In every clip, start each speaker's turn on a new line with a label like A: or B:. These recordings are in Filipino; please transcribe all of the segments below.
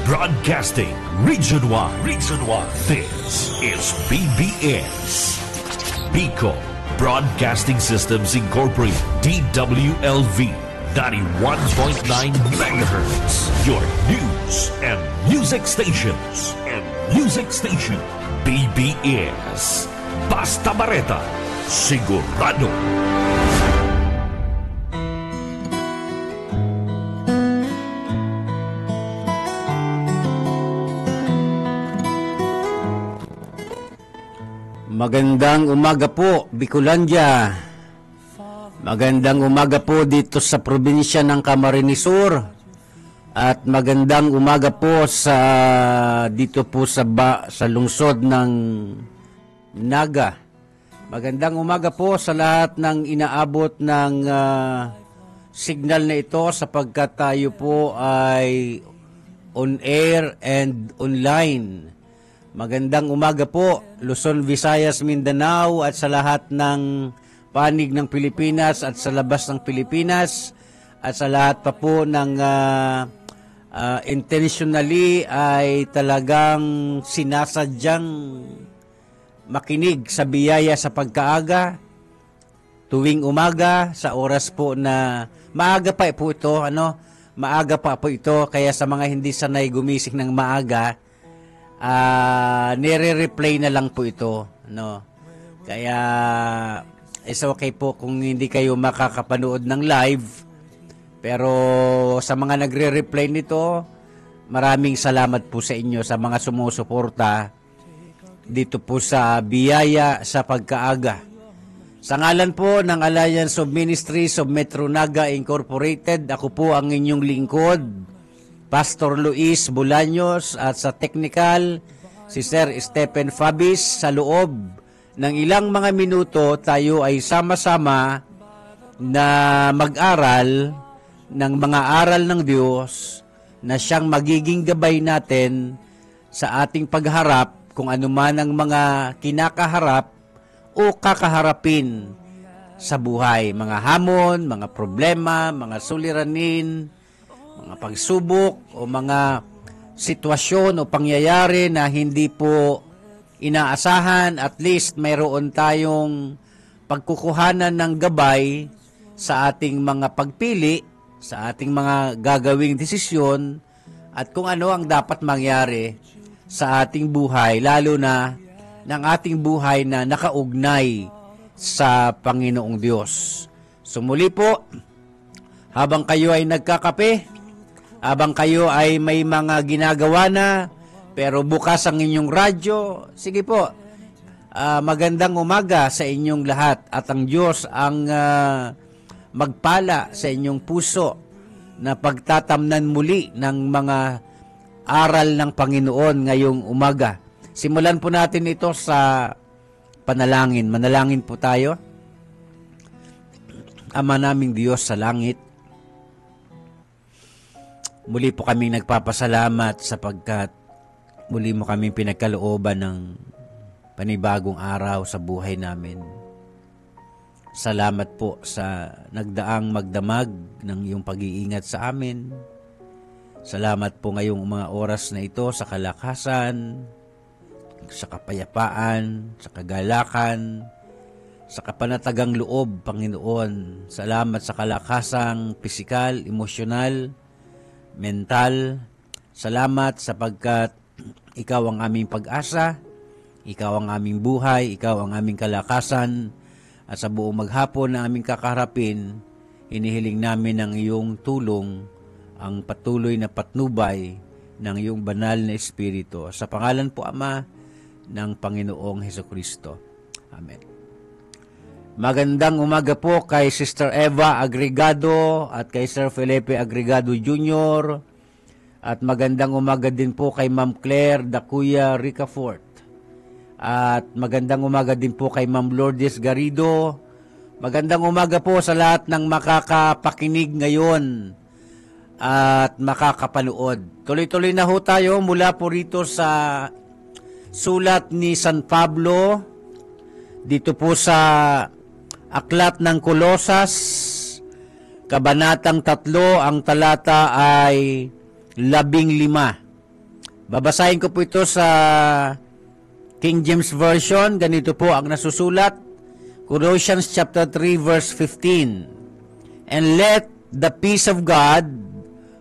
A: Broadcasting Region 1. Region 1. This is PBS. Bicol Broadcasting Systems Incorporated. DWLV 91.9 MHz. Your news and music stations. PBS. Basta Bareta. Sigurado.
B: Magandang umaga po, Bicolandia. Magandang umaga po dito sa probinsya ng Camarines Sur. At magandang umaga po dito po sa lungsod ng Naga. Magandang umaga po sa lahat ng inaabot ng signal na ito sapagkat tayo po ay on air and online. Magandang umaga po, Luzon, Visayas, Mindanao at sa lahat ng panig ng Pilipinas at sa labas ng Pilipinas at sa lahat pa po ng intentionally ay talagang sinasadyang makinig sa biyaya sa pagkaaga tuwing umaga sa oras po na maaga pa po ito, maaga pa po ito, kaya sa mga hindi sanay gumising ng maaga, nire-replay na lang po ito, Kaya is okay po kung hindi kayo makakapanood ng live, pero sa mga nagre-replay nito, maraming salamat po sa inyo sa mga sumusuporta dito po sa biyaya sa pagkaaga. Sa ngalan po ng Alliance of Ministries of Metro Naga Incorporated, ako po ang inyong lingkod, Pastor Luis Bolaños, at sa technical, si Sir Stephen Fabis. Sa loob ng ilang mga minuto, tayo ay sama-sama na mag-aral ng mga aral ng Diyos na siyang magiging gabay natin sa ating pagharap kung anuman ang mga kinakaharap o kakaharapin sa buhay. Mga hamon, mga problema, mga suliranin, mga pagsubok o mga sitwasyon o pangyayari na hindi po inaasahan, at least mayroon tayong pagkukuhanan ng gabay sa ating mga pagpili, sa ating mga gagawing desisyon, at kung ano ang dapat mangyari sa ating buhay, lalo na ng ating buhay na nakaugnay sa Panginoong Diyos. So muli po, habang kayo ay nagkakape, habang kayo ay may mga ginagawa na, pero bukas ang inyong radyo, sige po, magandang umaga sa inyong lahat at ang Diyos ang magpala sa inyong puso na pagtatamnan muli ng mga aral ng Panginoon ngayong umaga. Simulan po natin ito sa panalangin. Manalangin po tayo. Ama naming Diyos sa langit, muli po kaming nagpapasalamat sapagkat muli mo kaming pinagkalooban ng panibagong araw sa buhay namin. Salamat po sa nagdaang magdamag ng iyong pag-iingat sa amin. Salamat po ngayong mga oras na ito sa kalakasan, sa kapayapaan, sa kagalakan, sa kapanatagang loob, Panginoon. Salamat sa kalakasang pisikal, emosyonal, mental. Salamat sapagkat ikaw ang aming pag-asa, ikaw ang aming buhay, ikaw ang aming kalakasan, at sa buong maghapon na aming kakaharapin, hinihiling namin ang iyong tulong, ang patuloy na patnubay ng iyong banal na Espiritu. Sa pangalan po, Ama, ng Panginoong Hesukristo. Amen. Magandang umaga po kay Sister Eva Agregado at kay Sir Felipe Agregado Jr. At magandang umaga din po kay Ma'am Claire Dacuya Ricafort. At magandang umaga din po kay Ma'am Lourdes Garrido. Magandang umaga po sa lahat ng makakapakinig ngayon at makakapanood. Tuloy-tuloy na ho tayo mula po rito sa sulat ni San Pablo dito po sa Aklat ng Kolosas, Kabanatang 3, ang talata ay 15. Babasahin ko po ito sa King James Version. Ganito po ang nasusulat. Colossians chapter 3 verse 15. And let the peace of God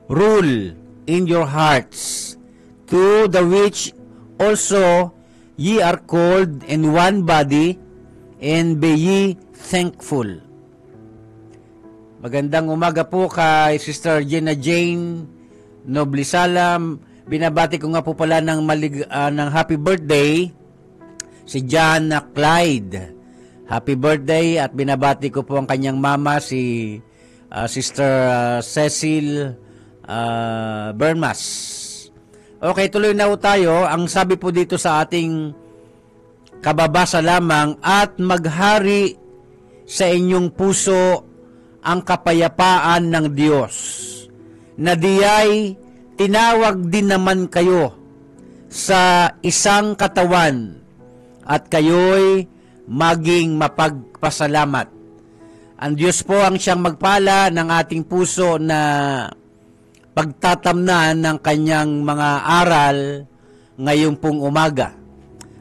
B: rule in your hearts, to the which also ye are called in one body, and be ye thankful. Magandang umaga po kay Sister Jenna Jane Noblisala. Binabati ko nga po pala ng happy birthday si John Clyde. Happy birthday, at binabati ko po ang kanyang mama si Sister Cecil Bermas. Okay, tuloy na po tayo. Ang sabi po dito sa ating kababasa lamang, at maghari sa inyong puso ang kapayapaan ng Diyos, na diyay tinawag din naman kayo sa isang katawan, at kayo'y maging mapagpasalamat. Ang Diyos po ang siyang magpala ng ating puso na pagtatamnan ng kanyang mga aral ngayong pong umaga.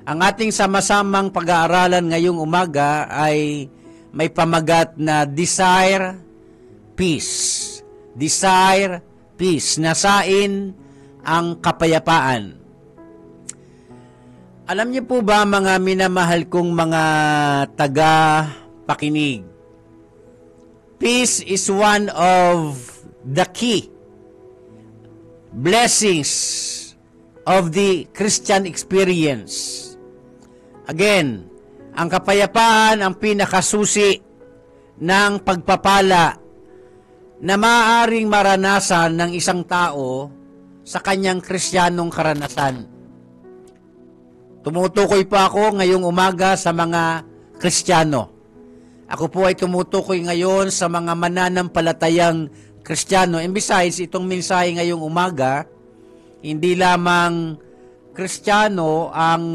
B: Ang ating sama-samang pag-aaralan ngayong umaga ay may pamagat na Desire Peace. Desire Peace. Nasain ang kapayapaan. Alam niyo po ba, mga minamahal kong mga taga-pakinig, peace is one of the key blessings of the Christian experience. Again, ang kapayapaan ang pinakasusi ng pagpapala na maaaring maranasan ng isang tao sa kanyang kristyanong karanasan. Tumutukoy pa ako ngayong umaga sa mga Kristiyano. Ako po ay tumutukoy ngayon sa mga mananampalatayang Kristiyano. And besides, itong mensahe ngayong umaga, hindi lamang Kristiyano ang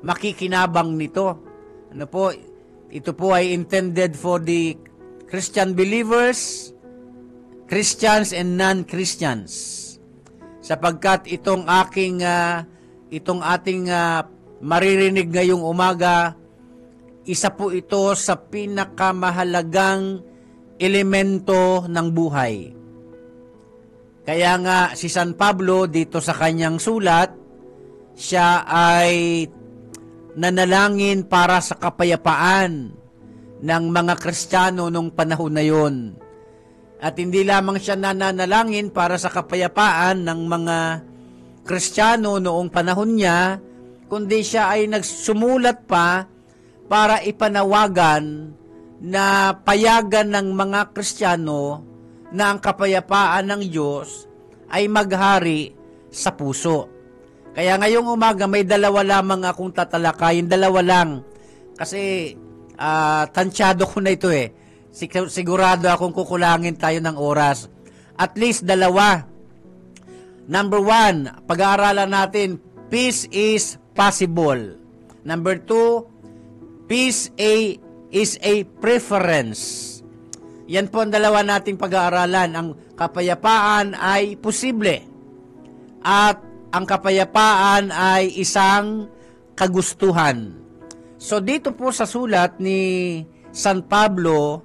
B: makikinabang nito. Ano po? Ito po ay intended for the Christian believers, Christians and non-Christians. Sapagkat itong ating maririnig ngayong umaga, isa po ito sa pinakamahalagang elemento ng buhay. Kaya nga si San Pablo dito sa kanyang sulat, siya ay nanalangin para sa kapayapaan ng mga Kristiyano nung panahon na yon. At hindi lamang siya nananalangin para sa kapayapaan ng mga Kristiyano noong panahon niya, kundi siya ay nagsumulat pa para ipanawagan na payagan ng mga Kristiyano na ang kapayapaan ng Diyos ay maghari sa puso. Kaya ngayong umaga may dalawa lamang akong tatalakayin, dalawa lang. Kasi tansyado ko na ito eh. Sigurado akong kukulangin tayo ng oras. At least dalawa. Number 1, pag-aaralan natin, peace is possible. Number 2, peace is a preference. Yan po ang dalawa nating pag-aaralan. Ang kapayapaan ay posible. At ang kapayapaan ay isang kagustuhan. So dito po sa sulat ni San Pablo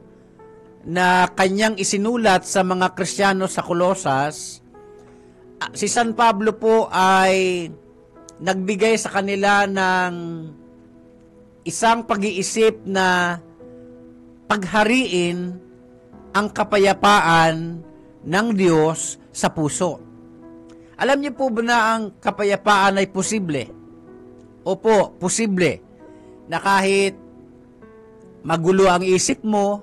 B: na kanyang isinulat sa mga Kristiyano sa Colosas, si San Pablo po ay nagbigay sa kanila ng isang pag-iisip na paghariin ang kapayapaan ng Diyos sa puso. Alam niyo po ba na ang kapayapaan ay posible? Opo, posible. Na kahit magulo ang isip mo,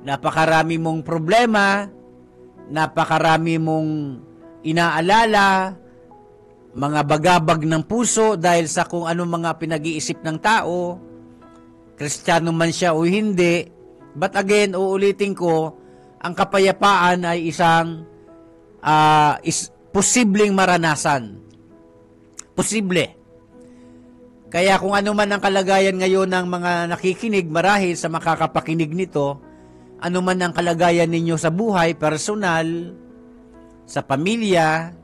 B: napakarami mong problema, napakarami mong inaalala, mga bagabag ng puso dahil sa kung anong mga pinag-iisip ng tao, Kristiyano man siya o hindi. But again, uulitin ko, ang kapayapaan ay isang posibleng maranasan. Posible. Kaya kung ano man ang kalagayan ngayon ng mga nakikinig, marahil sa makakapakinig nito, ano man ang kalagayan ninyo sa buhay, personal, sa pamilya,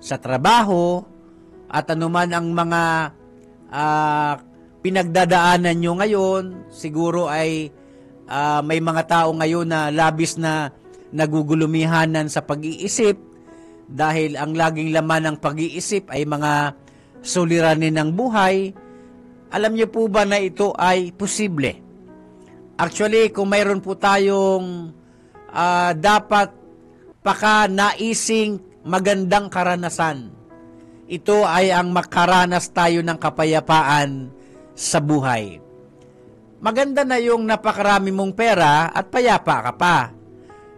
B: sa trabaho, at anuman ang mga pinagdadaanan nyo ngayon, siguro ay may mga tao ngayon na labis na nagugulumihanan sa pag-iisip dahil ang laging laman ng pag-iisip ay mga suliranin ng buhay. Alam niyo po ba na ito ay posible? Actually, kung mayroon po tayong dapat naising magandang karanasan, ito ay ang makaranas tayo ng kapayapaan sa buhay. Maganda na yung napakarami mong pera at payapa ka pa.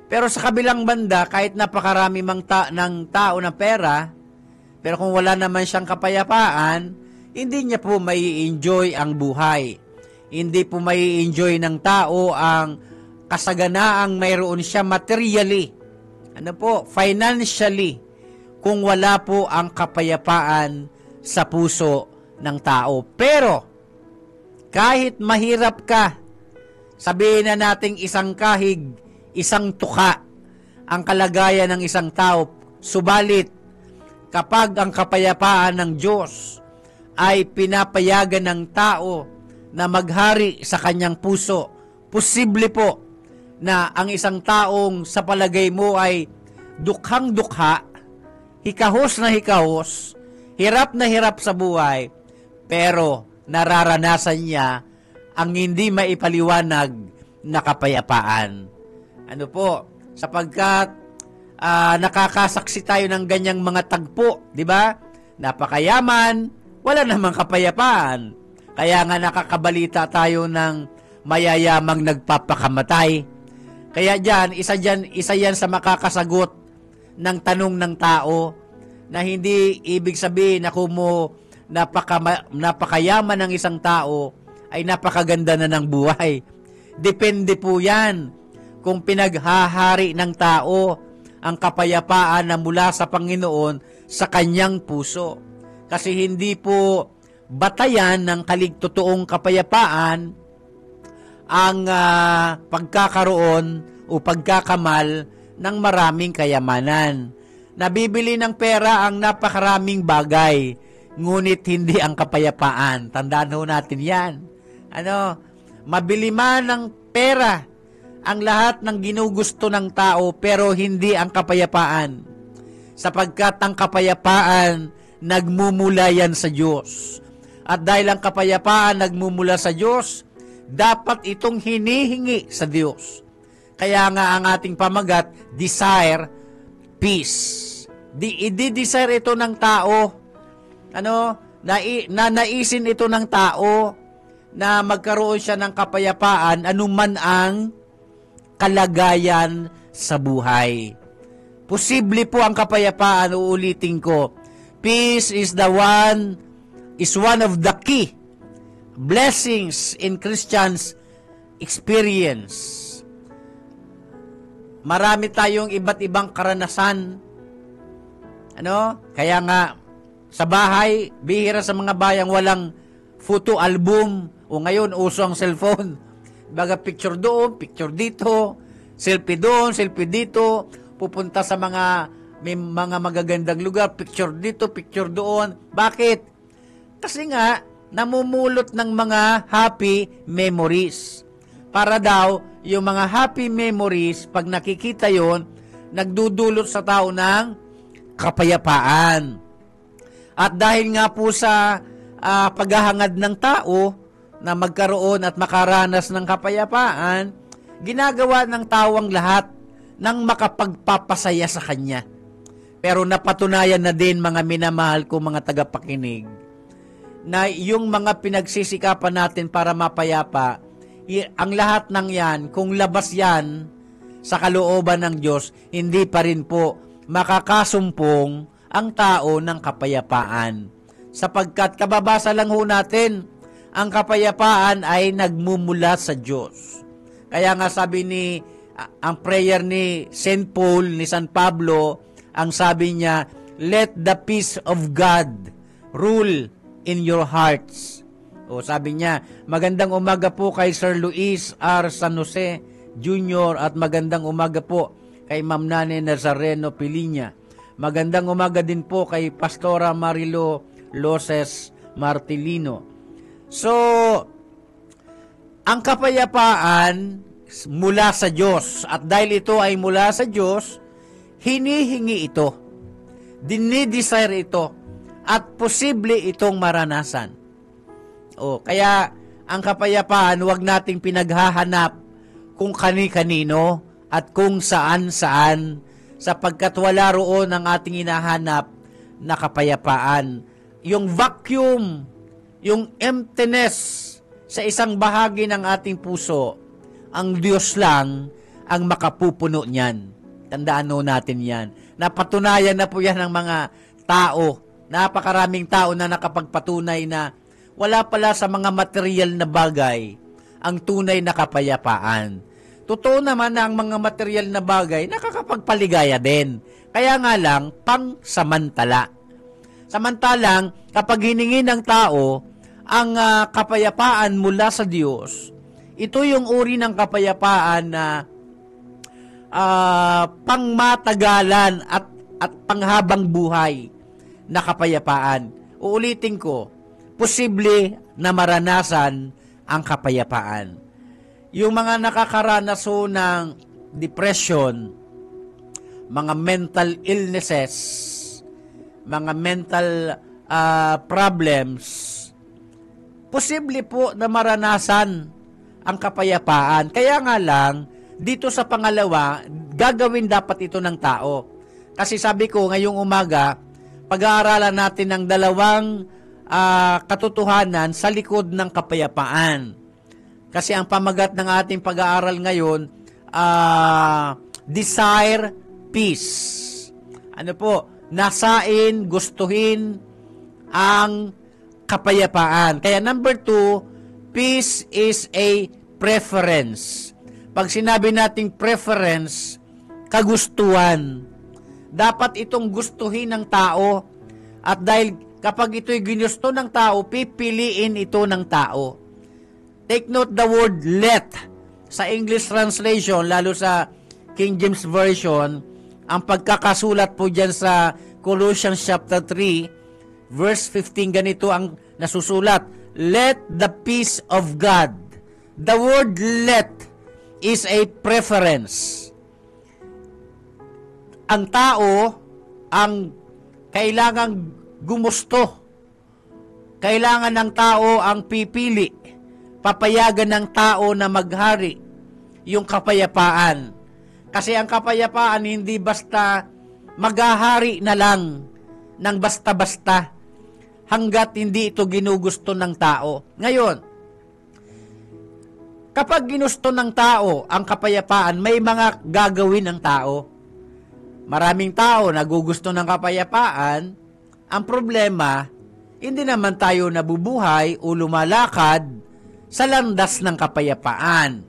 B: Pero sa kabilang banda, kahit napakarami ng tao na pera, pero kung wala naman siyang kapayapaan, hindi niya po mai-enjoy ang buhay. Hindi po mai-enjoy ng tao ang kasaganaang mayroon siya materially. Financially, kung wala po ang kapayapaan sa puso ng tao. Pero, kahit mahirap ka, sabihin na nating isang kahig, isang tuka, ang kalagayan ng isang tao, subalit, kapag ang kapayapaan ng Diyos ay pinapayagan ng tao na maghari sa kanyang puso, posible po na ang isang taong sa palagay mo ay dukhang-dukha, hikahos na hikahos, hirap na hirap sa buhay, pero nararanasan niya ang hindi maipaliwanag na kapayapaan. Sapagkat nakakasaksi tayo ng ganyang mga tagpo, di ba? Napakayaman, wala namang kapayapaan. Kaya nga nakakabalita tayo ng mayayamang nagpapakamatay. Kaya isa yan sa makakasagot ng tanong ng tao na hindi ibig sabihin na napakayaman ng isang tao ay napakaganda na ng buhay. Depende po yan kung pinaghahari ng tao ang kapayapaan na mula sa Panginoon sa kanyang puso. Kasi hindi po batayan ng totoong kapayapaan ang pagkakaroon o pagkakamal ng maraming kayamanan. Nabibili ng pera ang napakaraming bagay, ngunit hindi ang kapayapaan. Tandaan ho natin yan. Mabili man ng pera ang lahat ng ginugusto ng tao, pero hindi ang kapayapaan. Sapagkat ang kapayapaan, nagmumula yan sa Diyos. At dahil ang kapayapaan nagmumula sa Diyos, dapat itong hinihingi sa Diyos. Kaya nga ang ating pamagat, desire peace. I-desire ito ng tao. Naisin ito ng tao na magkaroon siya ng kapayapaan anuman ang kalagayan sa buhay. Posible po ang kapayapaan, uulitin ko. Peace is one of the key blessings in Christians experience. Marami tayong iba't ibang karanasan. Kaya nga, sa bahay, bihira sa mga bayang walang photo album, o ngayon, uso ang cellphone. Baga picture doon, picture dito, selfie doon, selfie dito, pupunta sa may mga magagandang lugar, picture dito, picture doon. Bakit? Kasi nga, namumulot ng mga happy memories. Para daw, yung mga happy memories, pag nakikita yon, nagdudulot sa tao ng kapayapaan. At dahil nga po sa paghahangad ng tao na magkaroon at makaranas ng kapayapaan, ginagawa ng tao ang lahat ng makapagpapasaya sa kanya. Pero napatunayan na din, mga minamahal ko mga tagapakinig, na yung mga pinagsisikapan natin para mapayapa, ang lahat ng yan, kung labas yan sa kalooban ng Diyos, hindi pa rin po makakasumpong ang tao ng kapayapaan. Sapagkat kababasa lang ho natin, ang kapayapaan ay nagmumula sa Diyos. Kaya nga sabi ang prayer ni St. Paul, ni San Pablo, ang sabi niya, let the peace of God rule in your hearts. O sabi niya, magandang umaga po kay Sir Luis R. San Jose Jr. at magandang umaga po kay Ma'am Nane Nazareno Pilinya. Magandang umaga din po kay Pastora Marilo Loses Martilino. So, ang kapayapaan mula sa Diyos, at dahil ito ay mula sa Diyos, hinihingi ito, dinidesire ito, at posible itong maranasan. Kaya ang kapayapaan, huwag nating pinaghahanap kung kani-kanino at kung saan-saan, sapagkat wala roon ang ating hinahanap na kapayapaan. Yung vacuum, yung emptiness sa isang bahagi ng ating puso, ang Diyos lang ang makapupuno niyan. Tandaan natin yan. Napatunayan na po yan ng mga tao. Napakaraming tao na nakapagpatunay na wala pala sa mga material na bagay ang tunay na kapayapaan. Totoo naman na ang mga material na bagay nakakapagpaligaya din. Kaya nga lang, pang-samantala. Samantalang, kapag hiningi ng tao ang kapayapaan mula sa Diyos, ito yung uri ng kapayapaan na pangmatagalan at panghabang buhay na kapayapaan. Uulitin ko, posible na maranasan ang kapayapaan. Yung mga nakakaranas ng depression, mga mental illnesses, mga mental problems, posible po na maranasan ang kapayapaan. Kaya nga lang, dito sa pangalawa, gagawin dapat ito ng tao. Kasi sabi ko, ngayong umaga, pag-aaralan natin ang dalawang katotohanan sa likod ng kapayapaan. Kasi ang pamagat ng ating pag-aaral ngayon, desire peace. Ano po? Nasain, gustuhin ang kapayapaan. Kaya number 2, peace is a preference. Pag sinabi nating preference, kagustuhan. Dapat itong gustuhin ng tao. At dahil kapag ito'y ginusto ng tao, pipiliin ito ng tao. Take note the word let. Sa English translation, lalo sa King James Version, ang pagkakasulat po dyan sa Colossians chapter 3, verse 15, ganito ang nasusulat. Let the peace of God. The word let is a preference. Ang tao, ang kailangang gumusto. Kailangan ng tao ang pipili. Papayagan ng tao na maghari yung kapayapaan. Kasi ang kapayapaan hindi basta maghahari na lang ng basta-basta hanggat hindi ito ginugusto ng tao. Ngayon, kapag ginusto ng tao ang kapayapaan, may mga gagawin ng tao. Maraming tao nagugusto ng kapayapaan. Ang problema, hindi naman tayo nabubuhay o lumalakad sa landas ng kapayapaan.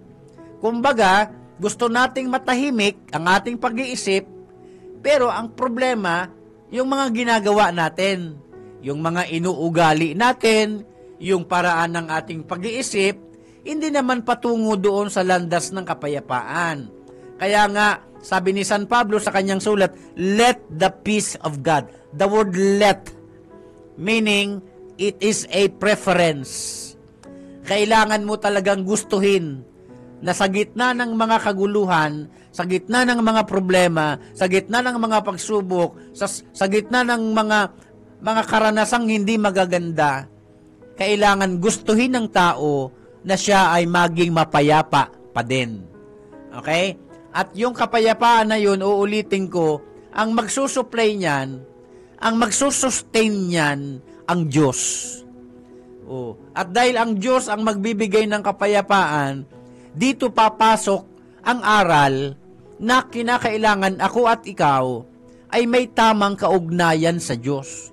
B: Kumbaga, gusto nating matahimik ang ating pag-iisip, pero ang problema, yung mga ginagawa natin, yung mga inuugali natin, yung paraan ng ating pag-iisip, hindi naman patungo doon sa landas ng kapayapaan. Kaya nga, sabi ni San Pablo sa kanyang sulat, let the peace of God. The word let, meaning, it is a preference. Kailangan mo talagang gustuhin na sa gitna ng mga kaguluhan, sa gitna ng mga problema, sa gitna ng mga pagsubok, sa gitna ng mga karanasang hindi magaganda, kailangan gustuhin ng tao na siya ay maging mapayapa pa din. Okay? At yung kapayapaan na yun, uulitin ko, ang magsusupply niyan, ang magsusustain niyan, ang Diyos. At dahil ang Diyos ang magbibigay ng kapayapaan, dito papasok ang aral na kinakailangan ako at ikaw ay may tamang kaugnayan sa Diyos.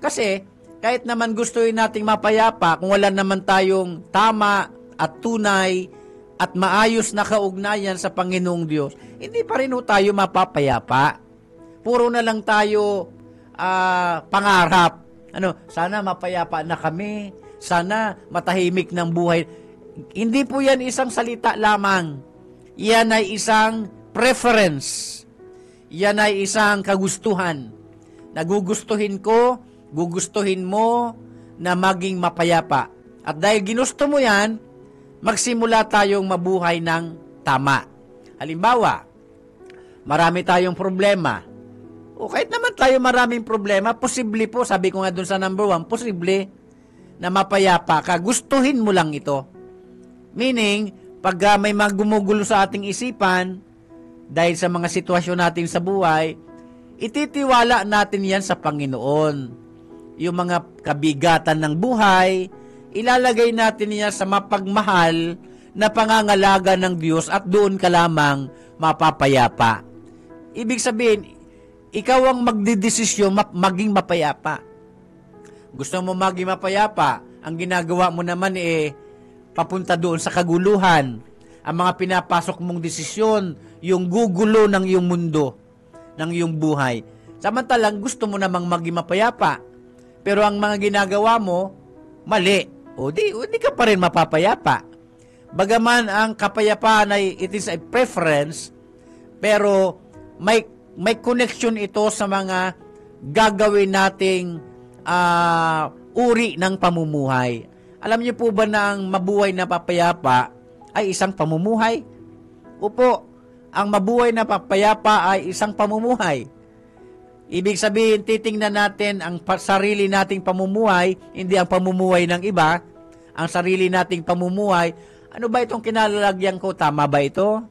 B: Kasi kahit naman gustuin nating mapayapa, kung wala naman tayong tama at tunay at maayos na kaugnayan sa Panginoong Diyos, hindi pa rin tayo mapapayapa. Puro na lang tayo pangarap. Sana mapayapa na kami. Sana matahimik ng buhay. Hindi po yan isang salita lamang. Yan ay isang preference. yan ay isang kagustuhan. Nagugustuhin ko, gugustuhin mo na maging mapayapa. At dahil ginusto mo yan, magsimula tayong mabuhay ng tama. Halimbawa, marami tayong problema. O kahit naman tayo maraming problema, posible po, sabi ko nga dun sa number 1, posible na mapayapa ka. Gustuhin mo lang ito. Meaning, pag may magumugulo sa ating isipan, dahil sa mga sitwasyon natin sa buhay, ititiwala natin yan sa Panginoon. Yung mga kabigatan ng buhay, ilalagay natin yan sa mapagmahal na pangangalaga ng Diyos at doon ka lamang mapapayapa. Ibig sabihin, ikaw ang magdidesisyon maging mapayapa. Gusto mo maging mapayapa, ang ginagawa mo naman papunta doon sa kaguluhan. Ang mga pinapasok mong desisyon, yung gugulo ng iyong mundo, ng iyong buhay. Samantalang gusto mo namang maging mapayapa, pero ang mga ginagawa mo, mali. O di ka pa rin mapapayapa. Bagaman ang kapayapaan ay it is a preference, pero may connection ito sa mga gagawin nating uri ng pamumuhay. Alam niyo po ba na ang mabuhay na papayapa ay isang pamumuhay? Opo, ang mabuhay na papayapa ay isang pamumuhay. Ibig sabihin, titingnan natin ang sarili nating pamumuhay, hindi ang pamumuhay ng iba. Ang sarili nating pamumuhay, ano ba itong kinalalagyan ko? Tama ba ito?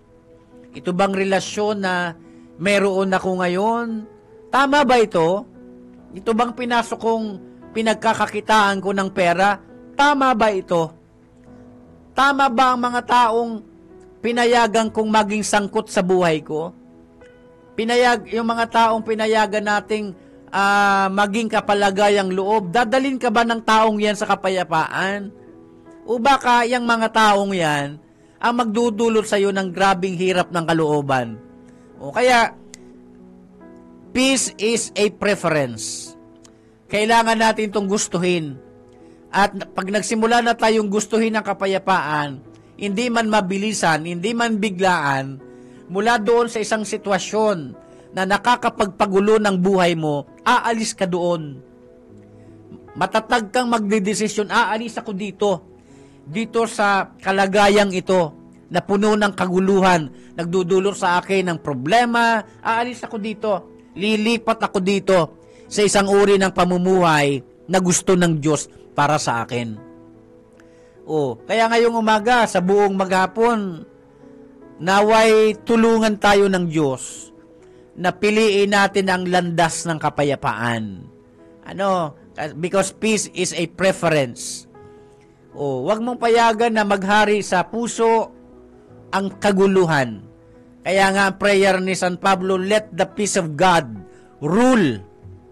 B: Ito bang relasyon na meron ako ngayon? Tama ba ito? Ito bang pinasok kong pinagkakakitaan ko ng pera? Tama ba ito? Tama ba ang mga taong pinayagan kong maging sangkot sa buhay ko? Yung mga taong pinayagan nating maging kapalagayang loob, dadalin ka ba ng taong yan sa kapayapaan? O baka yung mga taong yan ang magdudulot sa iyo ng grabing hirap ng kalooban? O kaya, peace is a preference. Kailangan natin itong gustuhin. At pag nagsimula na tayong gustuhin ang kapayapaan, hindi man mabilisan, hindi man biglaan, mula doon sa isang sitwasyon na nakakapagpagulo ng buhay mo, aalis ka doon. Matatag kang magdedesisyon, aalis ako dito sa kalagayang ito, na puno ng kaguluhan, nagdudulot sa akin ng problema, aalis ako dito, lilipat ako dito sa isang uri ng pamumuhay na gusto ng Diyos para sa akin. Kaya ngayong umaga, sa buong maghapon, naway tulungan tayo ng Diyos na piliin natin ang landas ng kapayapaan. Because peace is a preference. Huwag mong payagan na maghari sa puso ang kaguluhan. Kaya nga ang prayer ni San Pablo, let the peace of God rule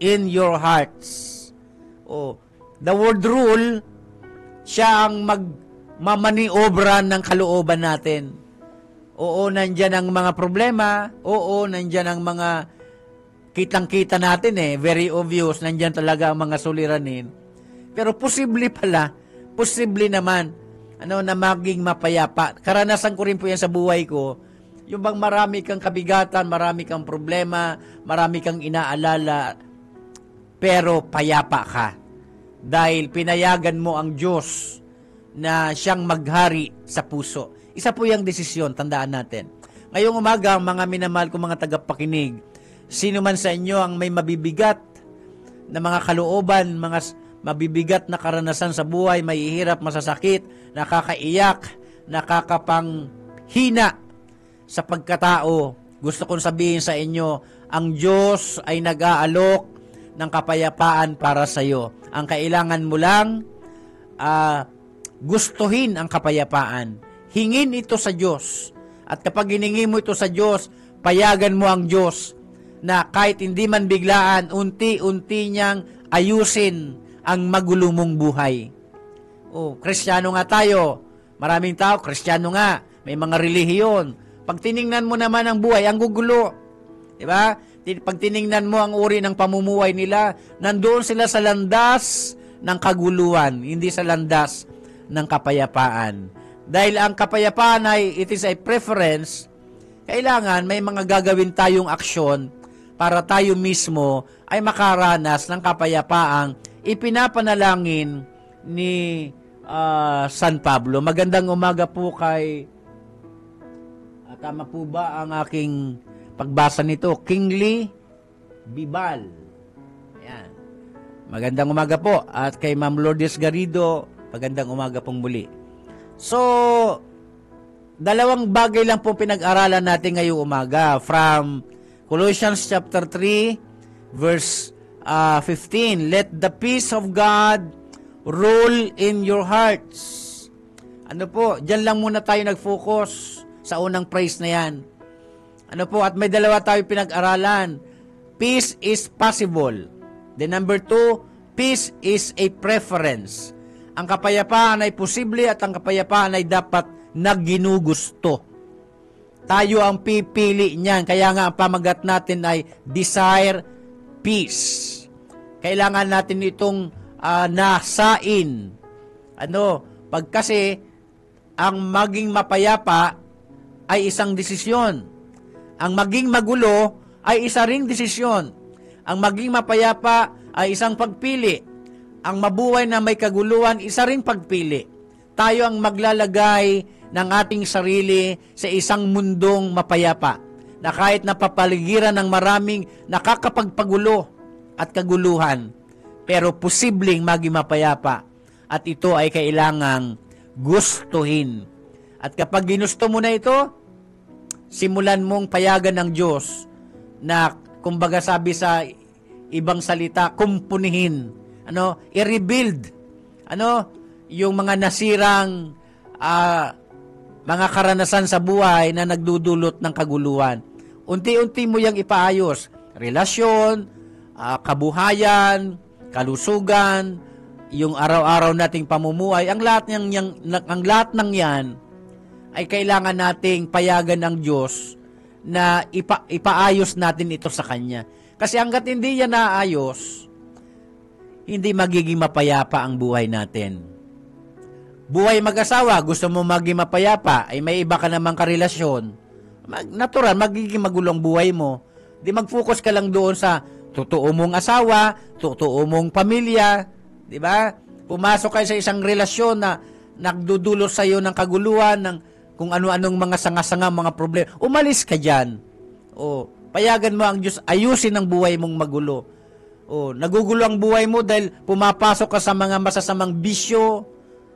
B: in your hearts. The word rule, siya ang magmamaniobra ng kalooban natin. Oo, nandyan ang mga problema. Oo, nandyan ang mga kitang-kita natin very obvious, nandyan talaga ang mga suliranin. Pero posible naman na maging mapayapa. Karanasan ko rin po yan sa buhay ko. Yung bang marami kang kabigatan, marami kang problema, marami kang inaalala, pero payapa ka. Dahil pinayagan mo ang Diyos na siyang maghari sa puso. Isa po yung desisyon, tandaan natin. Ngayong umaga, mga minamahal ko mga tagapakinig, sino man sa inyo ang may mabibigat na mga kalooban, mga mabibigat na karanasan sa buhay, may hirap, masasakit, nakakaiyak, nakakapanghina sa pagkatao, gusto kong sabihin sa inyo, ang Diyos ay nag-aalok ng kapayapaan para sa iyo. Ang kailangan mo lang, gustuhin ang kapayapaan. Hingin ito sa Diyos. At kapag hiningi mo ito sa Diyos, payagan mo ang Diyos na kahit hindi man biglaan, unti-unti niyang ayusin ang magulo mong buhay. Kristiyano nga tayo. Maraming tao, Kristiyano nga. May mga relihiyon. Pag tiningnan mo naman ang buhay, ang gugulo. Diba? Pag tiningnan mo ang uri ng pamumuhay nila, nandoon sila sa landas ng kaguluhan, hindi sa landas ng kapayapaan. Dahil ang kapayapaan ay, it is a preference, kailangan may mga gagawin tayong aksyon para tayo mismo ay makaranas ng kapayapaang ipinapanalangin ni San Pablo. Magandang umaga po kay, tama po ba ang aking pagbasa nito? Kingly Bibal. Ayan. Magandang umaga po. At kay Ma'am Lourdes Garrido, magandang umaga pong muli. So, dalawang bagay lang po pinag-aralan natin ngayong umaga from Colossians chapter 3 verse 15. Let the peace of God rule in your hearts. Ano po, dyan lang muna tayo nag-focus sa unang praise na yan. Ano po, at may dalawa tayo pinag-aralan. Peace is possible. The number 2, peace is a preference. Ang kapayapaan ay posible at ang kapayapaan ay dapat na ginugusto. Tayo ang pipili niyan. Kaya nga ang pamagat natin ay desire peace. Kailangan natin itong nasain. Pag kasi ang maging mapayapa ay isang desisyon. Ang maging magulo ay isa ring desisyon. Ang maging mapayapa ay isang pagpili. Ang mabuhay na may kaguluhan, isa ring pagpili. Tayo ang maglalagay ng ating sarili sa isang mundong mapayapa na kahit napapaligiran ng maraming nakakapagpagulo at kaguluhan, pero posibleng maging mapayapa at ito ay kailangang gustuhin. At kapag ginusto mo na ito, simulan mong payagan ng Diyos na, kumbaga sabi sa ibang salita, kumpunihin, i-rebuild, yung mga nasirang mga karanasan sa buhay na nagdudulot ng kaguluhan. Unti-unti mo yang ipaayos. Relasyon, kabuhayan, kalusugan, yung araw-araw nating pamumuhay, ang lahat ng yan ay kailangan nating payagan ng Diyos na ipaayos natin ito sa Kanya. Kasi hanggat hindi yan naayos, hindi magiging mapayapa ang buhay natin. Buhay mag-asawa, gusto mo maging mapayapa, ay may iba ka namang karelasyon. Natural, magiging magulong buhay mo. Di mag-focus ka lang doon sa totoo mong asawa, totoo mong pamilya, di ba? Pumasok kayo sa isang relasyon na nagdudulot sa iyo ng kaguluhan, ng kung ano-anong mga sanga-sanga, mga problema. Umalis ka dyan. Payagan mo ang Diyos, ayusin ang buhay mong magulo. Nagugulo ang buhay mo dahil pumapasok ka sa mga masasamang bisyo,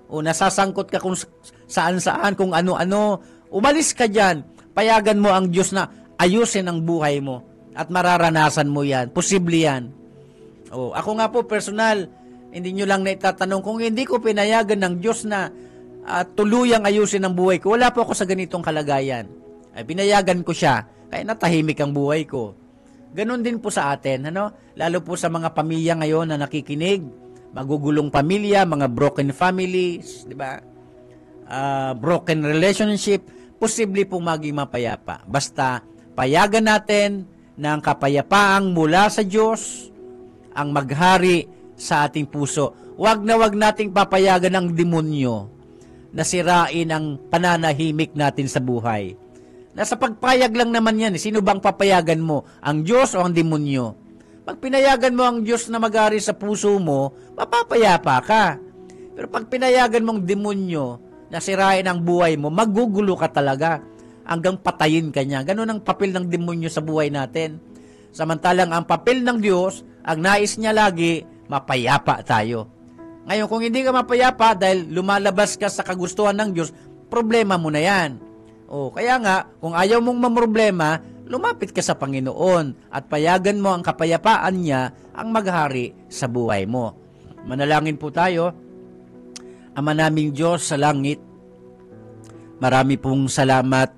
B: nasasangkot ka kung saan-saan, kung ano-ano. Umalis ka dyan. Payagan mo ang Diyos na ayusin ang buhay mo. At mararanasan mo yan. Posible yan. Ako nga po, personal, hindi nyo lang naitatanong, kung hindi ko pinayagan ng Diyos na tuluyang ayusin ang buhay ko, wala po ako sa ganitong kalagayan. Ay, pinayagan ko siya, kaya natahimik ang buhay ko. Ganon din po sa atin, lalo po sa mga pamilya ngayon na nakikinig, magugulong pamilya, mga broken families, di ba? Broken relationship, posible pong maging mapayapa. Basta payagan natin na ang kapayapaang mula sa Diyos ang maghari sa ating puso. Wag nating papayagan ng demonyo na sirain ang pananahimik natin sa buhay. Nasa pagpayag lang naman yan. Sino bang papayagan mo? Ang Diyos o ang demonyo? Pag pinayagan mo ang Diyos na maghari sa puso mo, mapapayapa ka. Pero pag pinayagan mong demonyo na sirain ang buhay mo, magugulo ka talaga hanggang patayin ka niya. Ganun ang papel ng demonyo sa buhay natin. Samantalang ang papel ng Diyos, ang nais niya lagi, mapayapa tayo. Ngayon, kung hindi ka mapayapa dahil lumalabas ka sa kagustuhan ng Diyos, problema mo na yan. Kaya nga, kung ayaw mong mamroblema, lumapit ka sa Panginoon at payagan mo ang kapayapaan niya ang maghari sa buhay mo. Manalangin po tayo. Ama naming Diyos sa langit, marami pong salamat.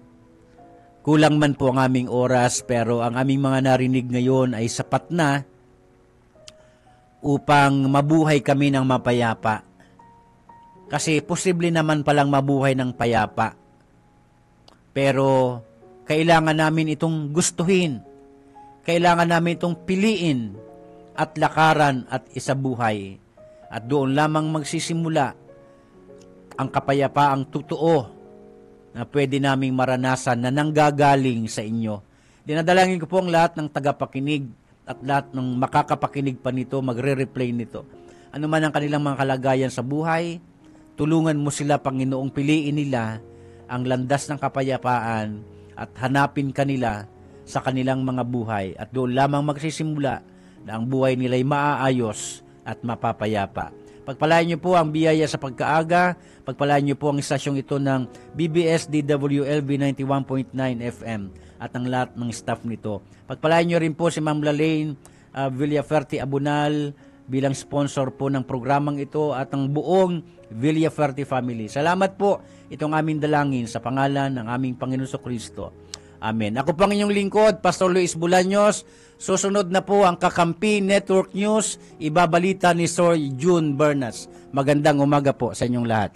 B: Kulang man po ang aming oras, pero ang aming mga narinig ngayon ay sapat na upang mabuhay kami ng mapayapa. Kasi posible naman palang mabuhay ng payapa. Pero kailangan namin itong gustuhin. Kailangan namin itong piliin at lakaran at isabuhay. At doon lamang magsisimula ang kapayapaang totoo na pwede naming maranasan na nanggagaling sa inyo. Dinadalangin ko po ang lahat ng tagapakinig at lahat ng makakapakinig pa nito, magre-replay nito. Ano man ang kanilang mga kalagayan sa buhay, tulungan mo sila, Panginoong, piliin nila ang landas ng kapayapaan at hanapin kanila sa kanilang mga buhay. At doon lamang magsisimula na ang buhay nila ay maaayos at mapapayapa. Pagpalain niyo po ang biyaya sa pagkaaga. Pagpalain niyo po ang istasyong ito ng BBS DWLB 91.9 FM at ang lahat ng staff nito. Pagpalain niyo rin po si Ma'am Lalaine Villaferte Abunal bilang sponsor po ng programang ito at ang buong Villaferte family. Salamat po, itong aming dalangin sa pangalan ng aming Panginoon Kristo. Amen. Ako po ang inyong lingkod, Pastor Luis Bulaños. Susunod na po ang Kakampi Network News. Ibabalita ni Sir June Bernas. Magandang umaga po sa inyong lahat.